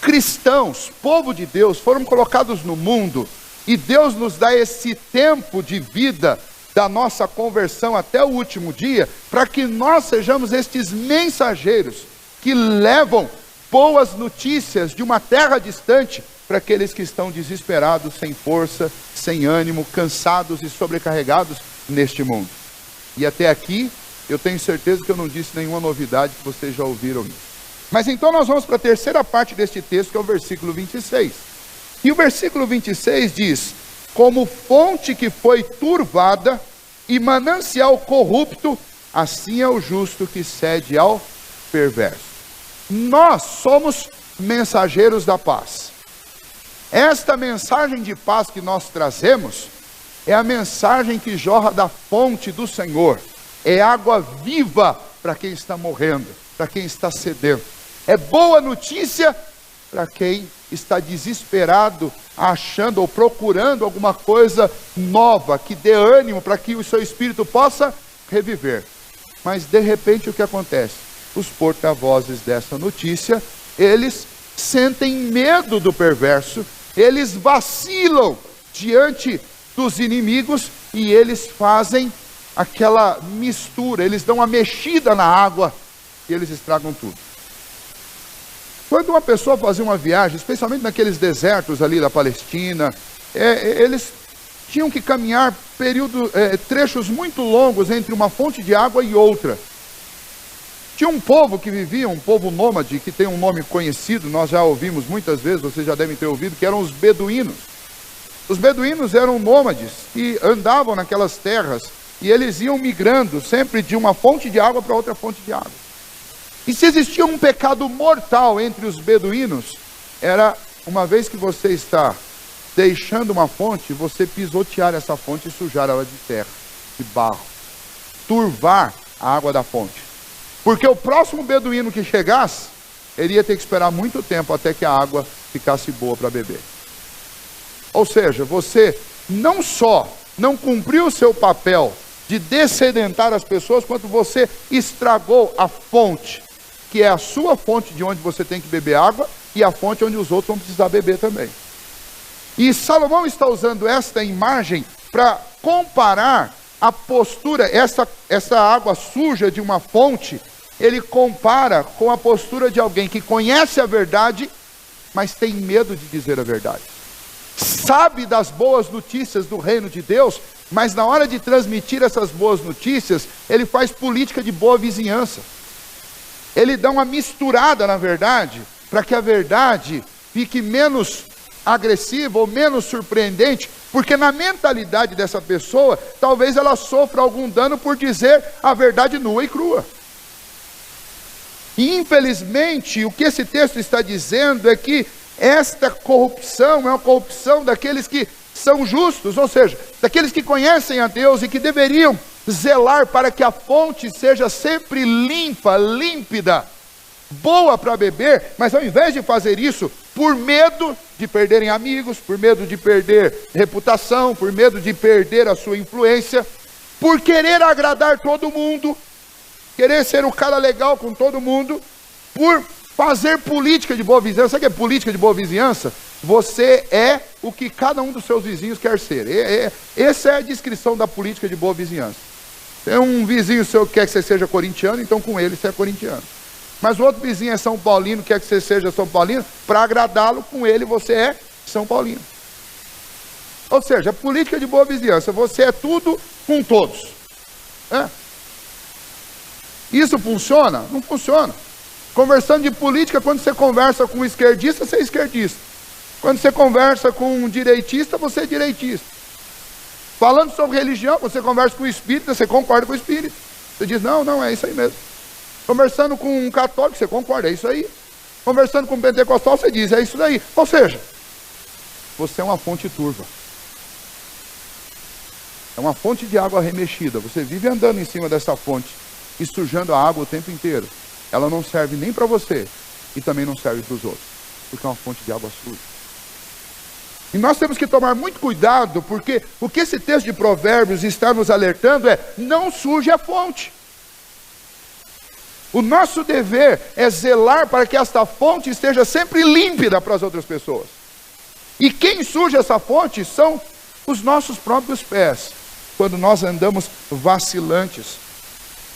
cristãos, povo de Deus, foram colocados no mundo, e Deus nos dá esse tempo de vida da nossa conversão até o último dia, para que nós sejamos estes mensageiros que levam boas notícias de uma terra distante para aqueles que estão desesperados, sem força, sem ânimo, cansados e sobrecarregados neste mundo. E até aqui, eu tenho certeza que eu não disse nenhuma novidade que vocês já ouviram isso. Mas então nós vamos para a terceira parte deste texto, que é o versículo 26. E o versículo 26 diz: como fonte que foi turvada e manancial corrupto, assim é o justo que cede ao perverso. Nós somos mensageiros da paz. Esta mensagem de paz que nós trazemos é a mensagem que jorra da fonte do Senhor. É água viva para quem está morrendo, para quem está sedento. É boa notícia para quem está desesperado, achando ou procurando alguma coisa nova, que dê ânimo para que o seu espírito possa reviver. Mas de repente o que acontece? Os porta-vozes dessa notícia, eles sentem medo do perverso, eles vacilam diante dos inimigos e eles fazem aquela mistura, eles dão uma mexida na água e eles estragam tudo. Quando uma pessoa fazia uma viagem, especialmente naqueles desertos ali da Palestina, eles tinham que caminhar trechos muito longos entre uma fonte de água e outra. Tinha um povo que vivia, um povo nômade, que tem um nome conhecido, nós já ouvimos muitas vezes, vocês já devem ter ouvido, que eram os beduínos. Os beduínos eram nômades que andavam naquelas terras e eles iam migrando sempre de uma fonte de água para outra fonte de água. E se existia um pecado mortal entre os beduínos, era uma vez que você está deixando uma fonte, você pisotear essa fonte e sujar ela de terra, de barro, turvar a água da fonte. Porque o próximo beduíno que chegasse, ele ia ter que esperar muito tempo até que a água ficasse boa para beber. Ou seja, você não só não cumpriu o seu papel de dessedentar as pessoas, quanto você estragou a fonte, que é a sua fonte de onde você tem que beber água, e a fonte onde os outros vão precisar beber também. E Salomão está usando esta imagem para comparar a postura, essa água suja de uma fonte, ele compara com a postura de alguém que conhece a verdade, mas tem medo de dizer a verdade. Sabe das boas notícias do reino de Deus, mas na hora de transmitir essas boas notícias, ele faz política de boa vizinhança. Ele dá uma misturada na verdade, para que a verdade fique menos agressiva ou menos surpreendente, porque na mentalidade dessa pessoa, talvez ela sofra algum dano por dizer a verdade nua e crua. E infelizmente, o que esse texto está dizendo é que esta corrupção é uma corrupção daqueles que são justos, ou seja, daqueles que conhecem a Deus e que deveriam zelar para que a fonte seja sempre limpa, límpida, boa para beber, mas ao invés de fazer isso, por medo de perderem amigos, por medo de perder reputação, por medo de perder a sua influência, por querer agradar todo mundo, querer ser o cara legal com todo mundo, por fazer política de boa vizinhança. Sabe o que é política de boa vizinhança? Você é o que cada um dos seus vizinhos quer ser. Essa é a descrição da política de boa vizinhança. Tem um vizinho seu que quer que você seja corintiano, então com ele você é corintiano. Mas o outro vizinho é São Paulino, quer que você seja São Paulino, para agradá-lo, com ele você é São Paulino. Ou seja, política de boa vizinhança, você é tudo com todos. Isso funciona? Não funciona. Conversando de política, quando você conversa com um esquerdista, você é esquerdista. Quando você conversa com um direitista, você é direitista. Falando sobre religião, você conversa com o espírita, você concorda com o espírita. Você diz, não, é isso aí mesmo. Conversando com um católico, você concorda, é isso aí. Conversando com um pentecostal, você diz, é isso daí. Ou seja, você é uma fonte turva. É uma fonte de água remexida. Você vive andando em cima dessa fonte e sujando a água o tempo inteiro. Ela não serve nem para você e também não serve para os outros, porque é uma fonte de água suja. E nós temos que tomar muito cuidado, porque o que esse texto de Provérbios está nos alertando é, não suje a fonte. O nosso dever é zelar para que esta fonte esteja sempre límpida para as outras pessoas. E quem suja essa fonte são os nossos próprios pés, quando nós andamos vacilantes.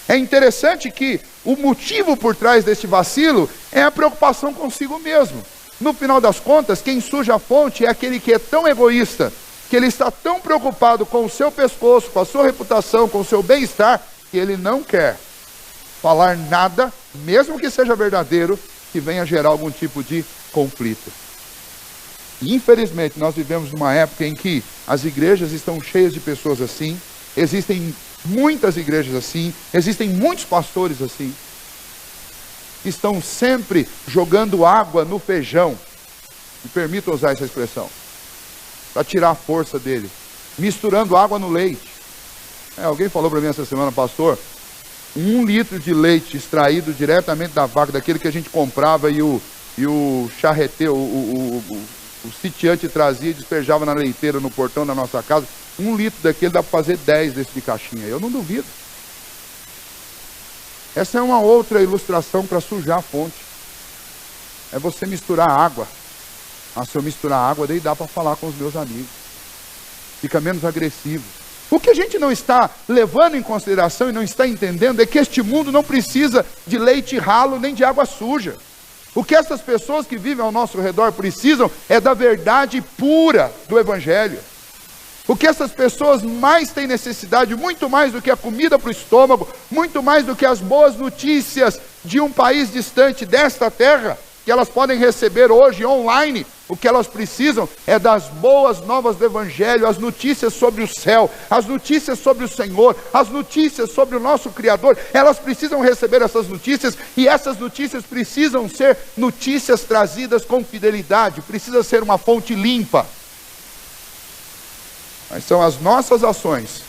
É interessante que o motivo por trás deste vacilo é a preocupação consigo mesmo. No final das contas, quem suja a fonte é aquele que é tão egoísta, que ele está tão preocupado com o seu pescoço, com a sua reputação, com o seu bem-estar, que ele não quer falar nada, mesmo que seja verdadeiro, que venha gerar algum tipo de conflito. E, infelizmente, nós vivemos numa época em que as igrejas estão cheias de pessoas assim, existem muitas igrejas assim, existem muitos pastores assim, que estão sempre jogando água no feijão, me permitam usar essa expressão, para tirar a força dele, misturando água no leite. Alguém falou para mim essa semana, pastor, 1 litro de leite extraído diretamente da vaca, daquele que a gente comprava e o charretê, o sitiante trazia e despejava na leiteira, no portão da nossa casa, 1 litro daquele dá para fazer 10 desse de caixinha, eu não duvido. Essa é uma outra ilustração para sujar a fonte. É você misturar água. Se eu misturar água, daí dá para falar com os meus amigos. Fica menos agressivo. O que a gente não está levando em consideração e não está entendendo é que este mundo não precisa de leite ralo nem de água suja. O que essas pessoas que vivem ao nosso redor precisam é da verdade pura do Evangelho. O que essas pessoas mais têm necessidade, muito mais do que a comida para o estômago, muito mais do que as boas notícias de um país distante desta terra, que elas podem receber hoje online, o que elas precisam é das boas novas do Evangelho, as notícias sobre o céu, as notícias sobre o Senhor, as notícias sobre o nosso Criador. Elas precisam receber essas notícias, e essas notícias precisam ser notícias trazidas com fidelidade, precisa ser uma fonte limpa. Mas são as nossas ações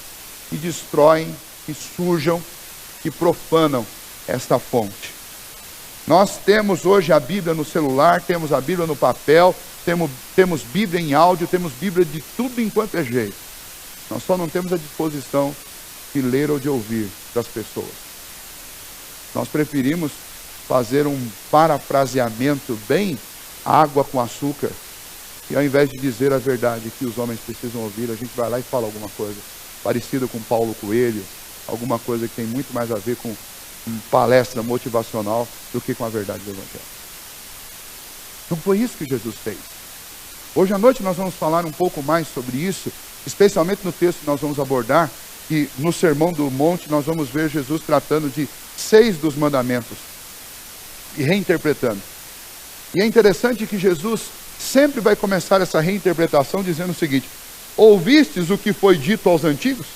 que destroem, que sujam, que profanam esta fonte. Nós temos hoje a Bíblia no celular, temos a Bíblia no papel, temos Bíblia em áudio, temos Bíblia de tudo enquanto é jeito. Nós só não temos a disposição de ler ou de ouvir das pessoas. Nós preferimos fazer um parafraseamento bem água com açúcar, e ao invés de dizer a verdade que os homens precisam ouvir, a gente vai lá e fala alguma coisa parecida com Paulo Coelho, alguma coisa que tem muito mais a ver com palestra motivacional do que com a verdade do Evangelho. Não foi isso que Jesus fez. Hoje à noite nós vamos falar um pouco mais sobre isso, especialmente no texto que nós vamos abordar, e no Sermão do Monte nós vamos ver Jesus tratando de 6 dos mandamentos e reinterpretando. E é interessante que Jesus sempre vai começar essa reinterpretação dizendo o seguinte: ouvistes o que foi dito aos antigos?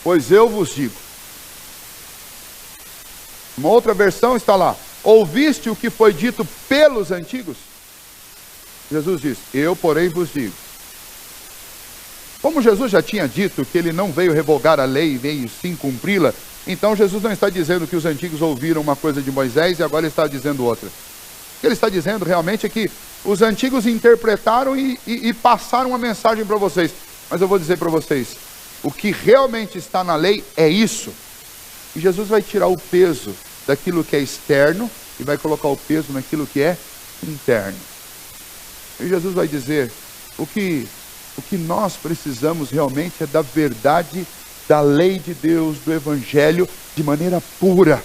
Pois eu vos digo. Uma outra versão está lá: ouviste o que foi dito pelos antigos? Jesus diz: eu, porém, vos digo. Como Jesus já tinha dito que ele não veio revogar a lei, veio sim cumpri-la, então Jesus não está dizendo que os antigos ouviram uma coisa de Moisés e agora ele está dizendo outra. O que ele está dizendo realmente é que os antigos interpretaram e passaram uma mensagem para vocês. Mas eu vou dizer para vocês, o que realmente está na lei é isso. E Jesus vai tirar o peso daquilo que é externo e vai colocar o peso naquilo que é interno. E Jesus vai dizer, o que nós precisamos realmente é da verdade, da lei de Deus, do Evangelho, de maneira pura.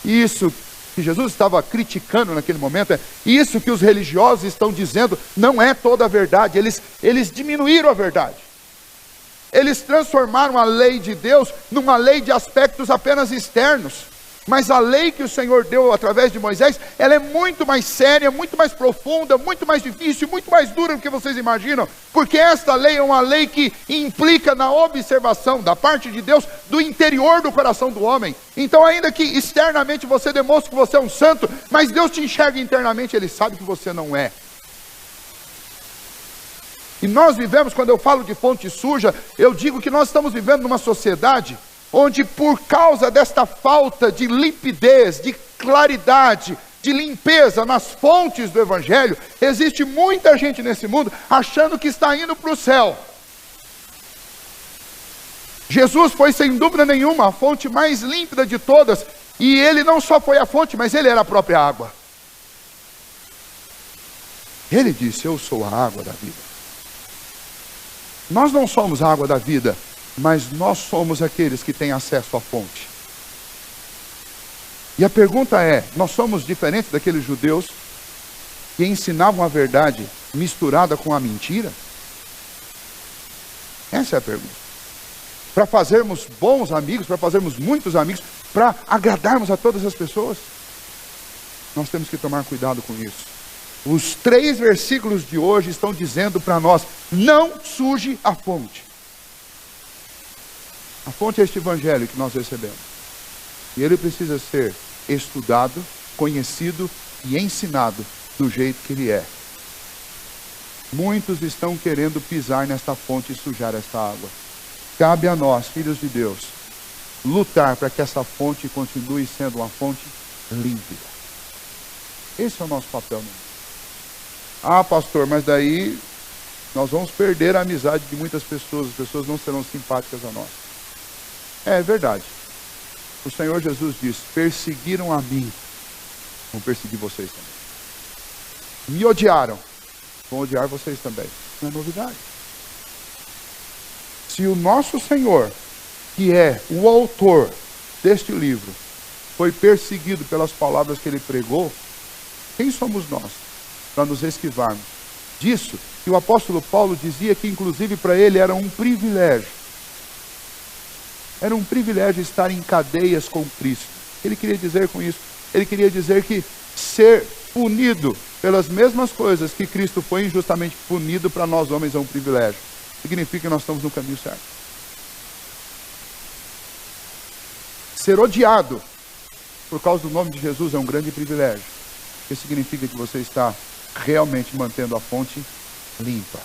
Isso que Jesus estava criticando naquele momento, é isso que os religiosos estão dizendo, não é toda a verdade, eles diminuíram a verdade. Eles transformaram a lei de Deus numa lei de aspectos apenas externos. Mas a lei que o Senhor deu através de Moisés, ela é muito mais séria, muito mais profunda, muito mais difícil, muito mais dura do que vocês imaginam. Porque esta lei é uma lei que implica na observação da parte de Deus do interior do coração do homem. Então, ainda que externamente você demonstre que você é um santo, mas Deus te enxerga internamente, Ele sabe que você não é. E nós vivemos, quando eu falo de fonte suja, eu digo que nós estamos vivendo numa sociedade onde, por causa desta falta de limpidez, de claridade, de limpeza nas fontes do Evangelho, existe muita gente nesse mundo achando que está indo para o céu. Jesus foi, sem dúvida nenhuma, a fonte mais límpida de todas. E ele não só foi a fonte, mas ele era a própria água. Ele disse: eu sou a água da vida. Nós não somos a água da vida, mas nós somos aqueles que têm acesso à fonte. E a pergunta é: nós somos diferentes daqueles judeus que ensinavam a verdade misturada com a mentira? Essa é a pergunta. Para fazermos bons amigos, para fazermos muitos amigos, para agradarmos a todas as pessoas, nós temos que tomar cuidado com isso. Os 3 versículos de hoje estão dizendo para nós: não suje a fonte. A fonte é este evangelho que nós recebemos. E ele precisa ser estudado, conhecido e ensinado do jeito que ele é. Muitos estão querendo pisar nesta fonte e sujar esta água. Cabe a nós, filhos de Deus, lutar para que essa fonte continue sendo uma fonte límpida. Esse é o nosso papel no mundo. Ah, pastor, mas daí nós vamos perder a amizade de muitas pessoas. As pessoas não serão simpáticas a nós. É verdade. O Senhor Jesus diz: perseguiram a mim, vão perseguir vocês também. Me odiaram, vão odiar vocês também. Não é novidade. Se o nosso Senhor, que é o autor deste livro, foi perseguido pelas palavras que ele pregou, quem somos nós para nos esquivarmos disso? Que o apóstolo Paulo dizia que inclusive para ele era um privilégio. Era um privilégio estar em cadeias com Cristo. Ele queria dizer com isso? Ele queria dizer que ser punido pelas mesmas coisas que Cristo foi injustamente punido, para nós homens é um privilégio. Significa que nós estamos no caminho certo. Ser odiado por causa do nome de Jesus é um grande privilégio, porque significa que você está realmente mantendo a fonte limpa.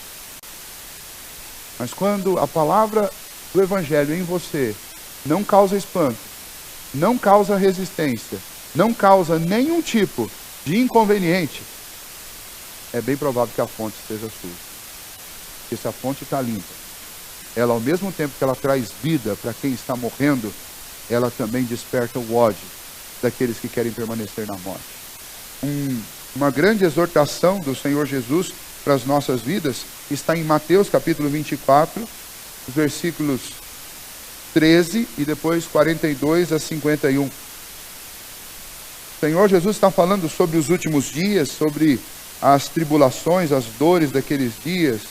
Mas quando a palavra do Evangelho em você não causa espanto, não causa resistência, não causa nenhum tipo de inconveniente, é bem provável que a fonte esteja suja. Porque se a fonte está limpa, ela, ao mesmo tempo que ela traz vida para quem está morrendo, ela também desperta o ódio daqueles que querem permanecer na morte. Uma grande exortação do Senhor Jesus para as nossas vidas está em Mateus capítulo 24, versículos 13 e depois 42 a 51. O Senhor Jesus está falando sobre os últimos dias, sobre as tribulações, as dores daqueles dias.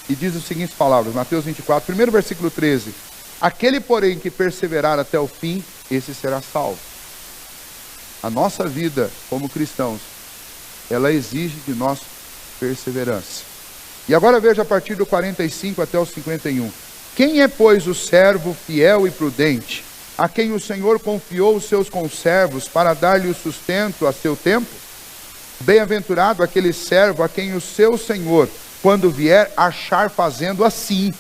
E diz as seguintes palavras, Mateus 24, primeiro versículo 13: aquele, porém, que perseverar até o fim, esse será salvo. A nossa vida como cristãos, ela exige de nós perseverança. E agora veja a partir do 45 até o 51. Quem é, pois, o servo fiel e prudente, a quem o Senhor confiou os seus conservos para dar-lhe o sustento a seu tempo? Bem-aventurado aquele servo a quem o seu Senhor, quando vier, achar fazendo assim.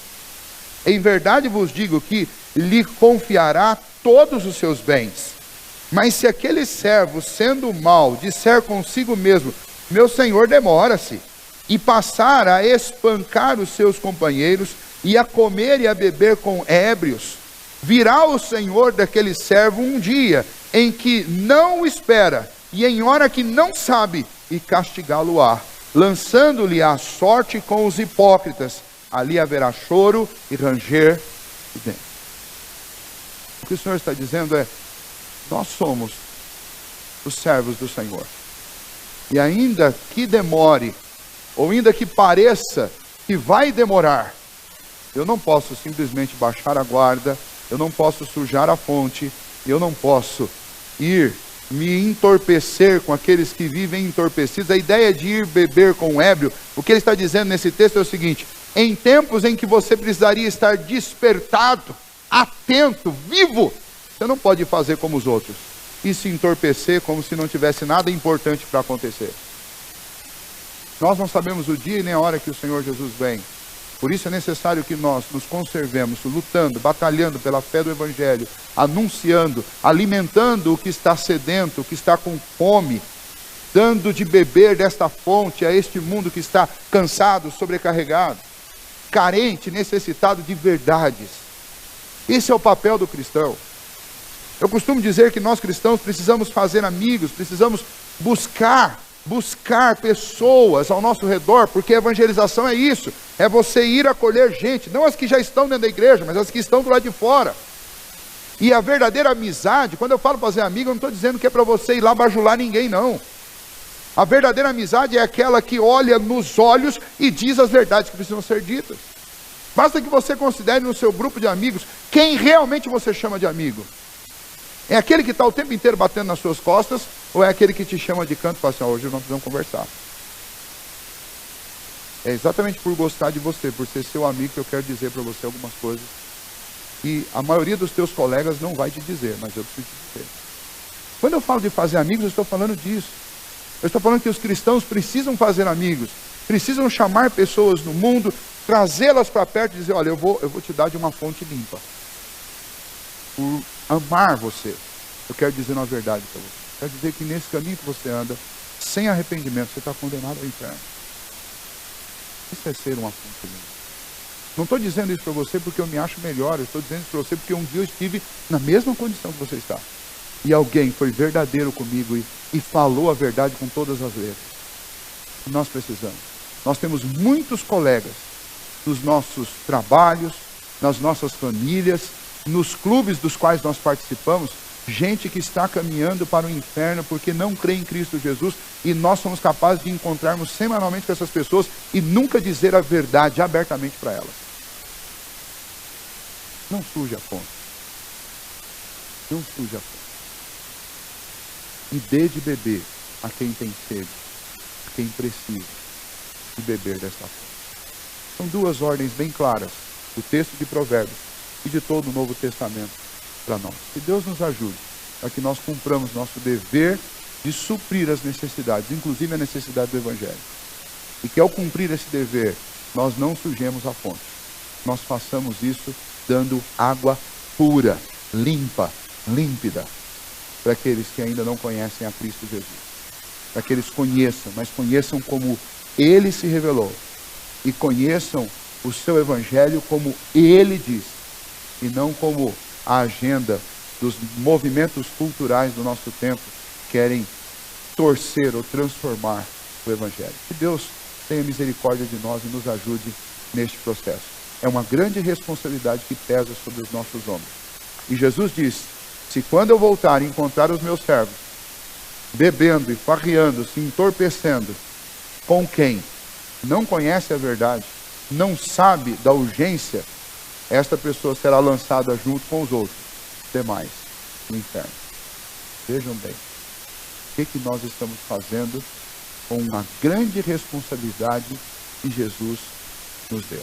Em verdade vos digo que lhe confiará todos os seus bens. Mas se aquele servo, sendo mau, disser consigo mesmo: meu senhor demora-se, e passar a espancar os seus companheiros, e a comer e a beber com ébrios, virá o Senhor daquele servo um dia em que não o espera, e em hora que não sabe, e castigá-lo-á, lançando-lhe a sorte com os hipócritas. Ali haverá choro e ranger de dentes. O que o Senhor está dizendo é: nós somos os servos do Senhor. E ainda que demore, ou ainda que pareça que vai demorar, eu não posso simplesmente baixar a guarda, eu não posso sujar a fonte, eu não posso ir me entorpecer com aqueles que vivem entorpecidos. A ideia de ir beber com o ébrio, o que ele está dizendo nesse texto é o seguinte: em tempos em que você precisaria estar despertado, atento, vivo, você não pode fazer como os outros e se entorpecer como se não tivesse nada importante para acontecer. Nós não sabemos o dia e nem a hora que o Senhor Jesus vem. Por isso é necessário que nós nos conservemos, lutando, batalhando pela fé do Evangelho, anunciando, alimentando o que está sedento, o que está com fome, dando de beber desta fonte a este mundo que está cansado, sobrecarregado. carente, necessitado de verdades. Esse é o papel do cristão. Eu costumo dizer que nós cristãos precisamos fazer amigos, precisamos buscar pessoas ao nosso redor, porque a evangelização é isso, é você ir acolher gente, não as que já estão dentro da igreja, mas as que estão do lado de fora. E a verdadeira amizade, quando eu falo fazer amigo, eu não estou dizendo que é para você ir lá bajular ninguém, não. A verdadeira amizade é aquela que olha nos olhos e diz as verdades que precisam ser ditas. Basta que você considere no seu grupo de amigos quem realmente você chama de amigo. É aquele que está o tempo inteiro batendo nas suas costas, ou é aquele que te chama de canto e fala assim, hoje nós precisamos conversar. É exatamente por gostar de você, por ser seu amigo, que eu quero dizer para você algumas coisas. E a maioria dos teus colegas não vai te dizer, mas eu preciso te dizer. Quando eu falo de fazer amigos, eu estou falando disso. Eu estou falando que os cristãos precisam fazer amigos, precisam chamar pessoas no mundo, trazê-las para perto e dizer, olha, eu vou te dar de uma fonte limpa. Por amar você, eu quero dizer uma verdade para você. Quero dizer que nesse caminho que você anda, sem arrependimento, você está condenado ao inferno. Isso é ser uma fonte limpa. Não estou dizendo isso para você porque eu me acho melhor, eu estou dizendo isso para você porque um dia eu estive na mesma condição que você está. E alguém foi verdadeiro comigo e falou a verdade com todas as letras. E nós precisamos. Nós temos muitos colegas nos nossos trabalhos, nas nossas famílias, nos clubes dos quais nós participamos, gente que está caminhando para o inferno porque não crê em Cristo Jesus, e nós somos capazes de encontrarmos semanalmente com essas pessoas e nunca dizer a verdade abertamente para elas. Não suje a fonte. Não suje a fonte. E dê de beber a quem tem sede, a quem precisa de beber desta fonte. São duas ordens bem claras do texto de Provérbios e de todo o Novo Testamento para nós. Que Deus nos ajude para que nós cumpramos nosso dever de suprir as necessidades, inclusive a necessidade do Evangelho. E que ao cumprir esse dever, nós não sujemos a fonte. Nós façamos isso dando água pura, limpa, límpida, para aqueles que ainda não conhecem a Cristo Jesus. Para que eles conheçam, mas conheçam como Ele se revelou. E conheçam o seu Evangelho como Ele diz. E não como a agenda dos movimentos culturais do nosso tempo querem torcer ou transformar o Evangelho. Que Deus tenha misericórdia de nós e nos ajude neste processo. É uma grande responsabilidade que pesa sobre os nossos ombros. E Jesus disse, se quando eu voltar e encontrar os meus servos bebendo e farreando, se entorpecendo, com quem não conhece a verdade, não sabe da urgência, esta pessoa será lançada junto com os outros demais no inferno. Vejam bem, o que nós estamos fazendo com uma grande responsabilidade que Jesus nos deu.